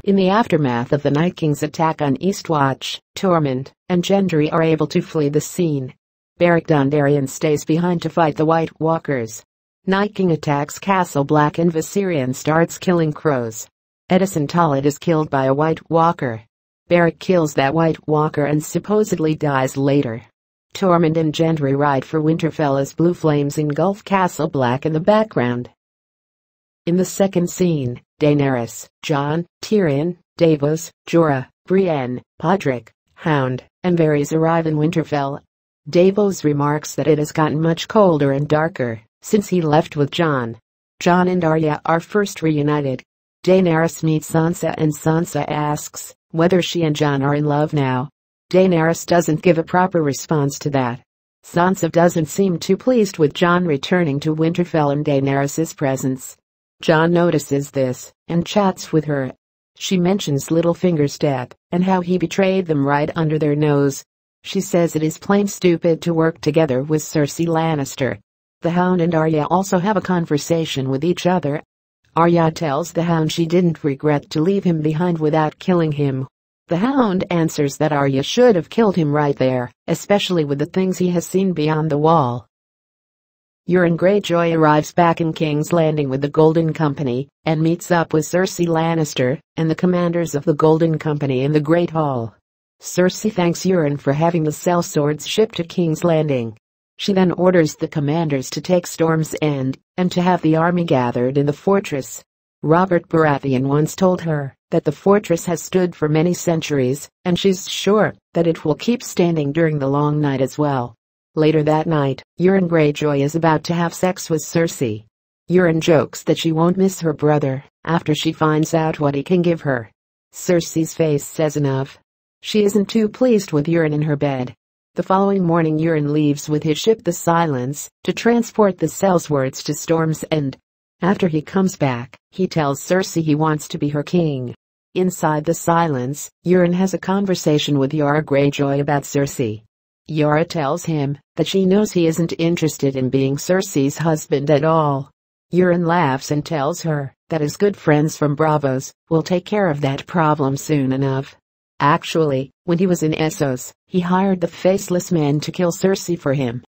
In the aftermath of the Night King's attack on Eastwatch, Tormund and Gendry are able to flee the scene. Beric Dondarrion stays behind to fight the White Walkers. Night King attacks Castle Black and Viserion starts killing crows. Edison Tollett is killed by a White Walker. Beric kills that White Walker and supposedly dies later. Tormund and Gendry ride for Winterfell as blue flames engulf Castle Black in the background. In the second scene, Daenerys, Jon, Tyrion, Davos, Jorah, Brienne, Podrick, Hound, and Varys arrive in Winterfell. Davos remarks that it has gotten much colder and darker since he left with Jon. Jon and Arya are first reunited. Daenerys meets Sansa and Sansa asks whether she and Jon are in love now. Daenerys doesn't give a proper response to that. Sansa doesn't seem too pleased with Jon returning to Winterfell in Daenerys' presence. Jon notices this and chats with her. She mentions Littlefinger's death and how he betrayed them right under their nose. She says it is plain stupid to work together with Cersei Lannister. The Hound and Arya also have a conversation with each other. Arya tells the Hound she didn't regret to leave him behind without killing him. The Hound answers that Arya should have killed him right there, especially with the things he has seen beyond the wall. Euron Greyjoy arrives back in King's Landing with the Golden Company and meets up with Cersei Lannister and the commanders of the Golden Company in the Great Hall. Cersei thanks Euron for having the sellswords shipped to King's Landing. She then orders the commanders to take Storm's End and to have the army gathered in the fortress. Robert Baratheon once told her that the fortress has stood for many centuries, and she's sure that it will keep standing during the long night as well. Later that night, Euron Greyjoy is about to have sex with Cersei. Euron jokes that she won't miss her brother after she finds out what he can give her. Cersei's face says enough. She isn't too pleased with Euron in her bed. The following morning Euron leaves with his ship the Silence to transport the sellswords to Storm's End. After he comes back, he tells Cersei he wants to be her king. Inside the Silence, Euron has a conversation with Yara Greyjoy about Cersei. Yara tells him that she knows he isn't interested in being Cersei's husband at all. Euron laughs and tells her that his good friends from Braavos will take care of that problem soon enough. Actually, when he was in Essos, he hired the Faceless Men to kill Cersei for him.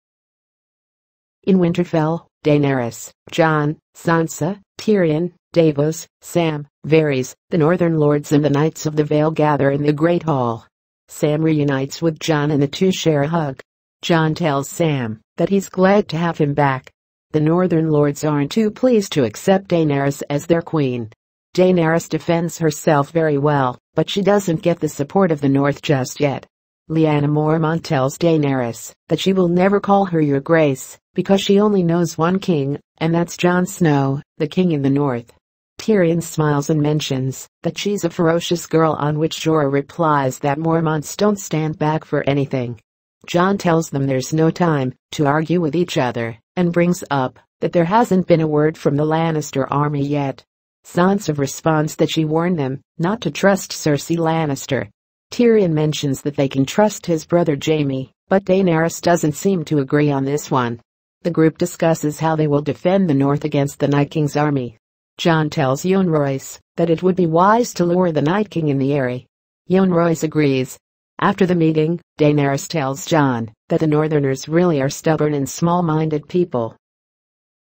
In Winterfell, Daenerys, Jon, Sansa, Tyrion, Davos, Sam, Varys, the Northern Lords and the Knights of the Vale gather in the Great Hall. Sam reunites with Jon and the two share a hug. Jon tells Sam that he's glad to have him back. The Northern Lords aren't too pleased to accept Daenerys as their queen. Daenerys defends herself very well, but she doesn't get the support of the North just yet. Lyanna Mormont tells Daenerys that she will never call her Your Grace, because she only knows one king, and that's Jon Snow, the king in the North. Tyrion smiles and mentions that she's a ferocious girl, on which Jorah replies that Mormonts don't stand back for anything. Jon tells them there's no time to argue with each other, and brings up that there hasn't been a word from the Lannister army yet. Sansa responds that she warned them not to trust Cersei Lannister. Tyrion mentions that they can trust his brother Jaime, but Daenerys doesn't seem to agree on this one. The group discusses how they will defend the North against the Night King's army. Jon tells Yohn Royce that it would be wise to lure the Night King in the Eyrie. Yohn Royce agrees. After the meeting, Daenerys tells Jon that the Northerners really are stubborn and small-minded people.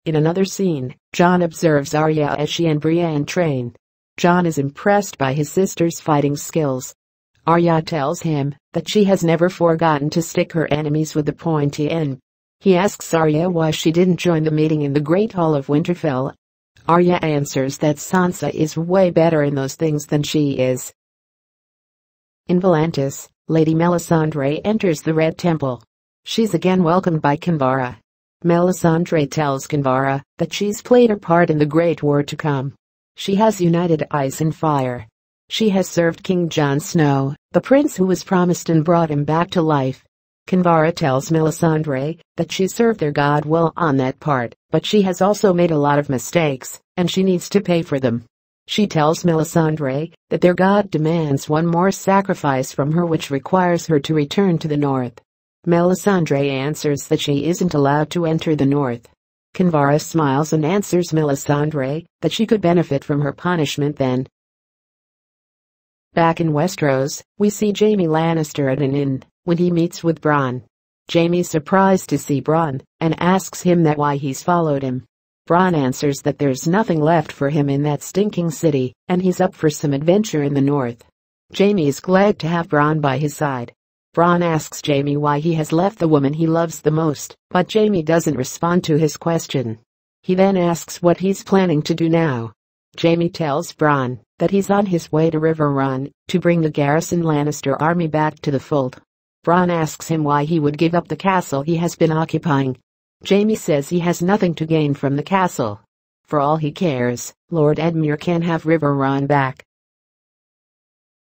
In another scene, Jon observes Arya as she and Brienne train. Jon is impressed by his sister's fighting skills. Arya tells him that she has never forgotten to stick her enemies with the pointy end. He asks Arya why she didn't join the meeting in the Great Hall of Winterfell. Arya answers that Sansa is way better in those things than she is. In Volantis, Lady Melisandre enters the Red Temple. She's again welcomed by Kinvara. Melisandre tells Kinvara that she's played her part in the Great War to come. She has united ice and fire. She has served King Jon Snow, the prince who was promised, and brought him back to life. Kinvara tells Melisandre that she served their god well on that part, but she has also made a lot of mistakes, and she needs to pay for them. She tells Melisandre that their god demands one more sacrifice from her, which requires her to return to the North. Melisandre answers that she isn't allowed to enter the North. Kinvara smiles and answers Melisandre that she could benefit from her punishment then. Back in Westeros, we see Jaime Lannister at an inn when he meets with Bronn. Jaime's surprised to see Bronn and asks him that why he's followed him. Bronn answers that there's nothing left for him in that stinking city and he's up for some adventure in the north. Jaime is glad to have Bronn by his side. Bronn asks Jaime why he has left the woman he loves the most, but Jaime doesn't respond to his question. He then asks what he's planning to do now. Jaime tells Bronn that he's on his way to Riverrun to bring the Garrison Lannister army back to the fold. Bronn asks him why he would give up the castle he has been occupying. Jaime says he has nothing to gain from the castle. For all he cares, Lord Edmure can have Riverrun back.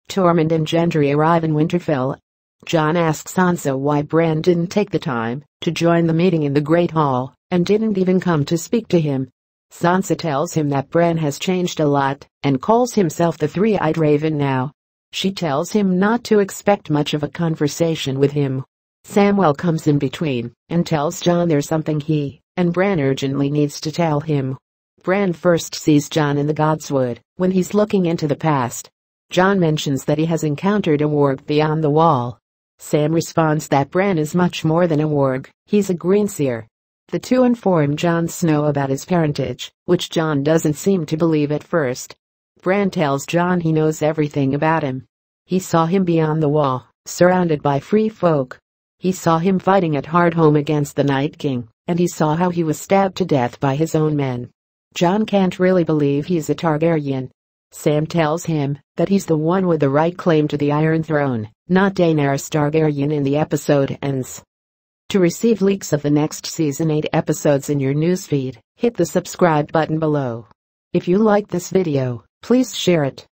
Tormund and Gendry arrive in Winterfell. Jon asks Sansa why Bran didn't take the time to join the meeting in the Great Hall and didn't even come to speak to him. Sansa tells him that Bran has changed a lot and calls himself the Three-Eyed Raven now. She tells him not to expect much of a conversation with him. Samwell comes in between and tells Jon there's something he and Bran urgently needs to tell him. Bran first sees Jon in the Godswood when he's looking into the past. Jon mentions that he has encountered a warg beyond the wall. Sam responds that Bran is much more than a warg, he's a greenseer. The two inform Jon Snow about his parentage, which Jon doesn't seem to believe at first. Bran tells Jon he knows everything about him. He saw him beyond the wall, surrounded by free folk. He saw him fighting at Hardhome against the Night King, and he saw how he was stabbed to death by his own men. Jon can't really believe he's a Targaryen. Sam tells him that he's the one with the right claim to the Iron Throne, not Daenerys Targaryen, and the episode ends. To receive leaks of the next season 8 episodes in your newsfeed, hit the subscribe button below. If you like this video, please share it.